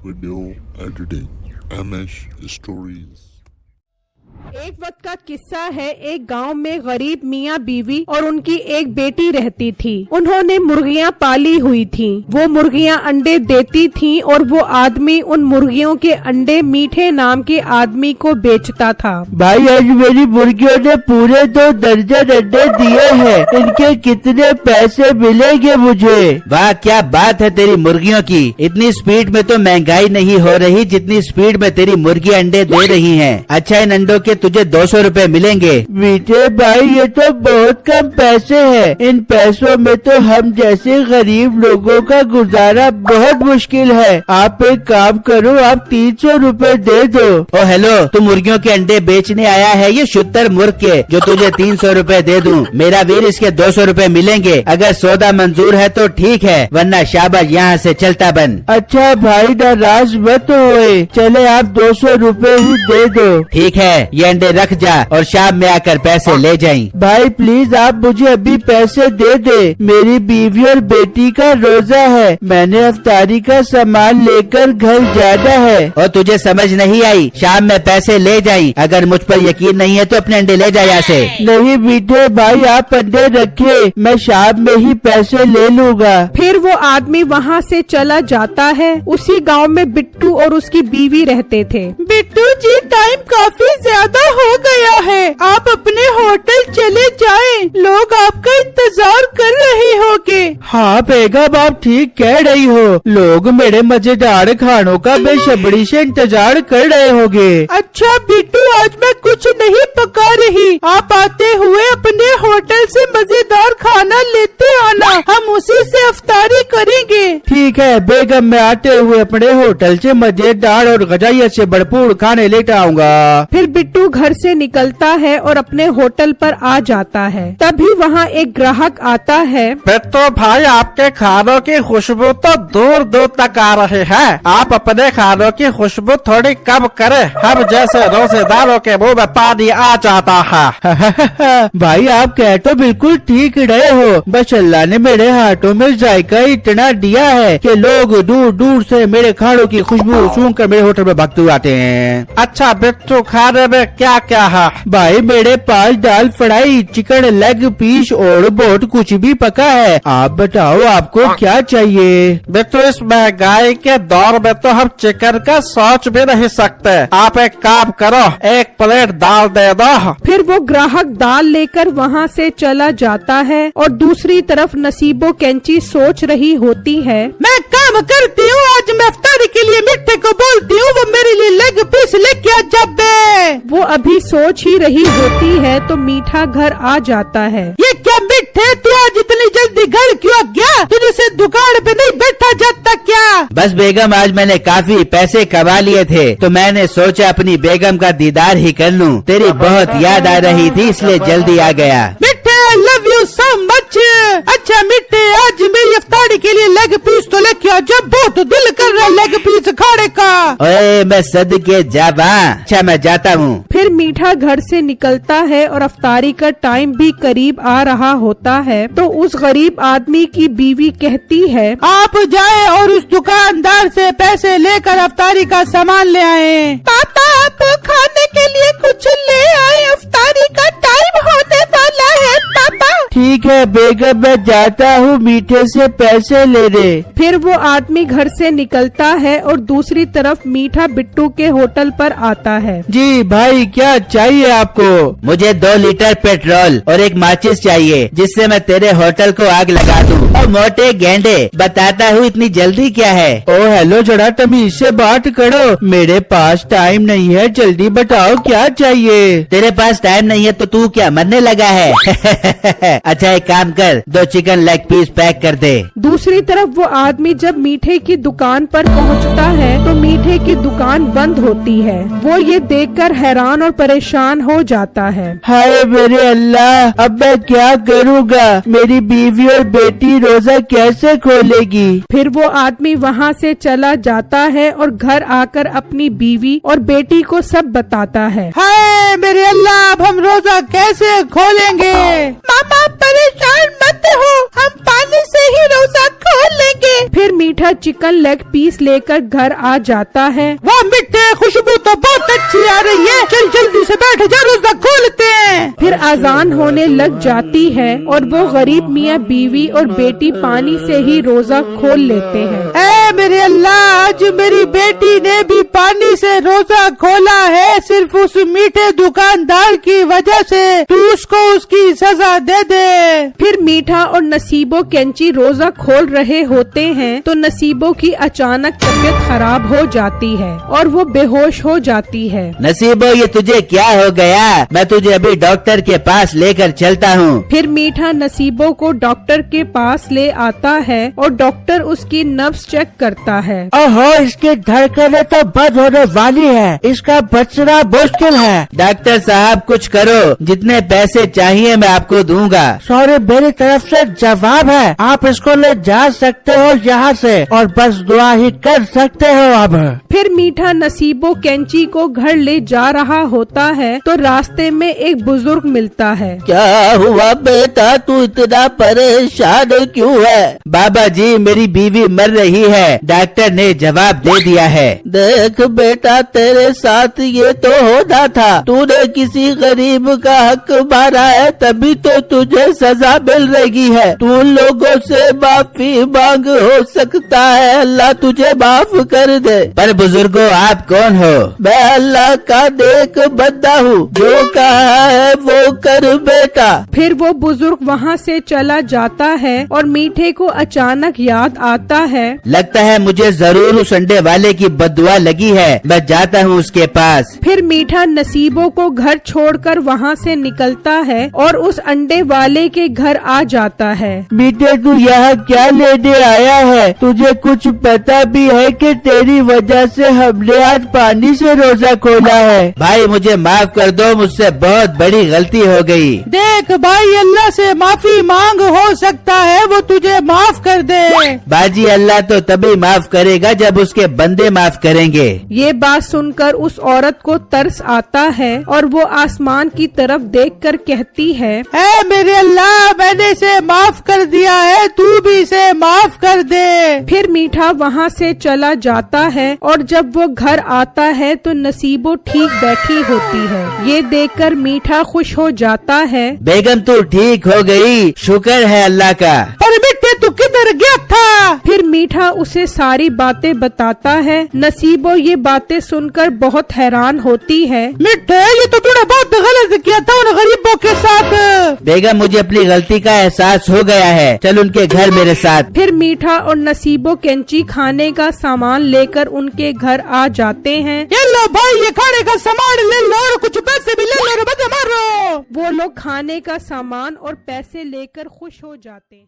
video editing, MS Stories। एक वक्त का किस्सा है। एक गांव में गरीब मियाँ बीवी और उनकी एक बेटी रहती थी। उन्होंने मुर्गियाँ पाली हुई थीं। वो मुर्गियाँ अंडे देती थीं और वो आदमी उन मुर्गियों के अंडे मीठे नाम के आदमी को बेचता था। भाई आज मेरी मुर्गियों ने पूरे 2 दर्जन अंडे दिए हैं। इनके कितने पैसे मिलेंगे मुझे? वाह क्या बात है तेरी मुर्गियों की। इतनी स्पीड में तो महंगाई नहीं हो रही जितनी स्पीड में तेरी मुर्गी अंडे दे रही हैं। अच्छा इन अंडों के तुझे 200 रुपए मिलेंगे। मीठे भाई ये तो बहुत कम पैसे हैं। इन पैसों में तो हम जैसे गरीब लोगों का गुजारा बहुत मुश्किल है। आप एक काम करो, आप 300 रुपए दे दो। ओ हेलो, तू मुर्गियों के अंडे बेचने आया है? ये शुतर मूर्ख के जो तुझे 300 रुपए दे दूं। मेरा वीर इसके 200 रुपए मिलेंगे। अगर सौदा मंजूर है तो ठीक है, वरना शाबाश यहाँ से चलता बन। अच्छा भाई नाराज मत होए, चले आप 200 रुपए ही दे दो। ठीक है, ये अंडे रख जा और शाम में आकर पैसे ले जाएं। भाई प्लीज आप मुझे अभी पैसे दे दे। मेरी बीवी और बेटी का रोजा है। मैंने अफ्तारी का सामान लेकर घर जाना है। और तुझे समझ नहीं आई? शाम में पैसे ले जाई। अगर मुझ पर यकीन नहीं है तो अपने अंडे ले जा यहाँ से। नहीं मीठे भाई आप अंडे रखे, मैं शाम में ही पैसे ले लूँगा। फिर वो आदमी वहाँ से चला जाता है। उसी गांव में बिट्टू और उसकी बीवी रहते थे। बिट्टू जी टाइम काफी ज्यादा हो गया है, आप अपने होटल चले जाएं। लोग आपका इंतजार कर रहे होंगे। हाँ बेगम आप ठीक कह रही हो, लोग मेरे मजेदार खानों का बेसब्री से इंतजार कर रहे होंगे। अच्छा बिट्टू आज मैं कुछ नहीं पका रही, आप आते हुए अपने होटल से मजेदार खाना लेते आना, हम उसी से अफ्तारी करेंगे। ठीक है बेगम, मैं आते हुए अपने होटल से मजेदार और गजाइयत से भरपूर खाने लेकर आऊँगा। फिर बिट्टू घर से निकलता है और अपने होटल पर आ जाता है। तभी वहाँ एक ग्राहक आता है। तो भाई आपके खानों की खुशबू तो दूर दूर तक आ रही है, आप अपने खानों की खुशबू थोड़ी कम करें, हम जैसे रोजेदारों के मुंह में पानी आ जाता है। भाई आप कह तो बिल्कुल ठीक रहे हो, बस अल्लाह ने मेरे हाथों में जायका इतना दिया है कि लोग दूर दूर से मेरे खानों की खुशबू सूंघ कर मेरे होटल में भागते हुए आते हैं। अच्छा बिट्टू खाने में क्या क्या है? भाई मेरे पास दाल फ्राई, चिकन लेग पीस और बहुत कुछ भी पका है। आप बताओ आपको क्या चाहिए? बिट्टू इस महंगाई के दौर में तो हम चिकन का सोच भी नहीं सकते। आप एक काम करो, 1 प्लेट दाल दे दो। फिर वो ग्राहक दाल लेकर वहाँ से चला जाता है और दूसरी तरफ नसीबो कैंची सोच रही होती है। मैं काम करती हूँ, आज मैं इफ्तारी के लिए मिठे को बोलती हूँ वो मेरे लिए लेग पीस लेके आ जाबे। वो अभी सोच ही रही होती है तो मीठा घर आ जाता है। ये क्या मिठे, तू आज इतनी जल्दी घर क्यों आ गया? तुझे से दुकान पे नहीं बैठा जाता क्या? बस बेगम आज मैंने काफी पैसे कमा लिए थे तो मैंने सोचा अपनी बेगम का दीदार ही कर लूं। तेरी बहुत याद आ रही थी इसलिए जल्दी आ गया। मिठे I love you so much. अच्छा मिठे आज मेरी इफ्तारी के लिए लेग पीस तो लेके आ जा, बहुत दिल कर रहा है लेग पीस खाने का। ओए मैं सदके जावा। अच्छा मैं जाता हूँ। फिर मीठा घर से निकलता है और अफ्तारी का टाइम भी करीब आ रहा होता है तो उस गरीब आदमी की बीवी कहती है, आप जाए और उस दुकानदार से पैसे लेकर अफ्तारी का सामान ले आए। पापा आप खाने के लिए कुछ ले आए, अफ्तारी का टाइम होने वाला है पापा। ठीक है बेगम मैं जाता हूँ, मीठे से पैसे ले दे। फिर वो आदमी घर से निकलता है और दूसरी तरफ मीठा बिट्टू के होटल पर आता है। जी भाई क्या चाहिए आपको? मुझे 2 लीटर पेट्रोल और एक माचिस चाहिए जिससे मैं तेरे होटल को आग लगा दूं। और मोटे गेंडे बताता हूँ इतनी जल्दी क्या है? ओ हेलो जरा तमीज से बात करो, मेरे पास टाइम नहीं है, जल्दी बताओ क्या चाहिए? तेरे पास टाइम नहीं है तो तू क्या मरने लगा है? अच्छा एक काम कर, 2 चिकन लेग पीस पैक कर दे। दूसरी तरफ वो आदमी जब मीठे की दुकान पर पहुंचता है तो मीठे की दुकान बंद होती है। वो ये देखकर हैरान और परेशान हो जाता है। हाय मेरे अल्लाह, अब मैं क्या करूँगा? मेरी बीवी और बेटी रोजा कैसे खोलेगी? फिर वो आदमी वहाँ से चला जाता है और घर आकर अपनी बीवी और बेटी को सब बताता है। हाय मेरे अल्लाह, अब हम रोजा कैसे खोलेंगे? मामा परेशान मत हो, हम पानी से ही रोजा खोल लेंगे। के। फिर मीठा चिकन लेग पीस लेकर घर आ जाता है। वाह मिठे, खुशबू तो बहुत अच्छी आ रही है, चल जल्दी से बैठ जा, रोजा खोलते हैं। फिर अजान होने लग जाती है और वो गरीब मियाँ बीवी और बेटी पानी से ही रोजा खोल लेते हैं। ऐ मेरे अल्लाह, आज मेरी बेटी ने भी पानी से रोजा खोला है, सिर्फ उस मीठे दुकानदार की वजह से, तू उसको उसकी सजा दे दे। फिर मीठा और नसीबो कैंची रोजा खोल रहे होते हैं तो नसीबो की अचानक तबीयत खराब हो जाती है और वो बेहोश हो जाती है। नसीबो, ये तुझे क्या हो गया? मैं तुझे अभी डॉक्टर के पास लेकर चलता हूँ। फिर मीठा नसीबो को डॉक्टर के पास ले आता है और डॉक्टर उसकी नब्ज चेक करता है। ओहो, इसकी धड़कनें तो बंद होने वाली है, इसका बचना मुश्किल है। डॉक्टर साहब कुछ करो, जितने पैसे चाहिए मैं आपको दूंगा। सॉरी, मेरी तरफ से जवाब है, आप इसको ले जा सकते हो यहाँ से और बस दुआ ही कर सकते हो अब। फिर मीठा नसीबो कैंची को घर ले जा रहा होता है तो रास्ते में एक बुजुर्ग मिलता है। क्या हुआ बेटा, तू इतना परेशान क्यों है? बाबा जी, मेरी बीवी मर रही है, डॉक्टर ने जवाब दे दिया है। देख बेटा, तेरे साथ ये तो होना था, तूने किसी गरीब का हक मारा है, तभी तो तुझे सजा मिल रही है। तू लोगों से माफी मांग, हो सकता है अल्लाह तुझे माफ कर दे। पर बुजुर्गो, आप कौन हो? मैं अल्लाह का नेक बंदा हूँ, जो कहा है वो कर बेटा। फिर वो बुजुर्ग वहाँ से चला जाता है और मीठे को अचानक याद आता है। लगता है मुझे जरूर उस अंडे वाले की बद्दुआ लगी है, मैं जाता हूँ उसके पास। फिर मीठा नसीबों को घर छोड़कर वहाँ से निकलता है और उस अंडे वाले के घर आ जाता है। मीठे, तू यहाँ क्या लेने आया है? तुझे कुछ पता भी है कि तेरी वजह से हमने आज पानी से रोजा खोला है? भाई मुझे माफ कर दो, मुझसे बहुत बड़ी गलती हो गई। देख भाई, अल्लाह से माफी मांग, हो सकता है वो तुझे माफ कर दे। बाजी, अल्लाह तो तभी माफ करेगा जब उसके बंदे माफ करेंगे। ये बात सुनकर उस औरत को तरस आता है और वो आसमान की तरफ देखकर कहती है, ऐ मेरे अल्लाह, मैंने इसे माफ कर दिया है, तू भी इसे माफ कर दे। फिर मीठा वहाँ से चला जाता है और जब वो घर आता है तो नसीबो ठीक बैठी होती है। ये देखकर मीठा खुश हो जाता है। बेगम तू ठीक हो गई, शुक्र है अल्लाह का। पर बेटे, तू किधर गया था? फिर मीठा उसे सारी बातें बताता है। नसीबो ये बातें सुनकर बहुत हैरान होती है। मिठे, ये तो तूने बहुत गलत किया था उन गरीबों के साथ। बेगम, मुझे अपनी गलती का एहसास हो गया है, चल उनके घर मेरे साथ। फिर मीठा और नसीबो कैंची खाने का सामान लेकर उनके घर आ जाते हैं। ये लो भाई, ये खाने का सामान ले लो और कुछ पैसे भी ले लो और मजे मारो। वो लोग खाने का सामान और पैसे लेकर खुश हो जाते हैं।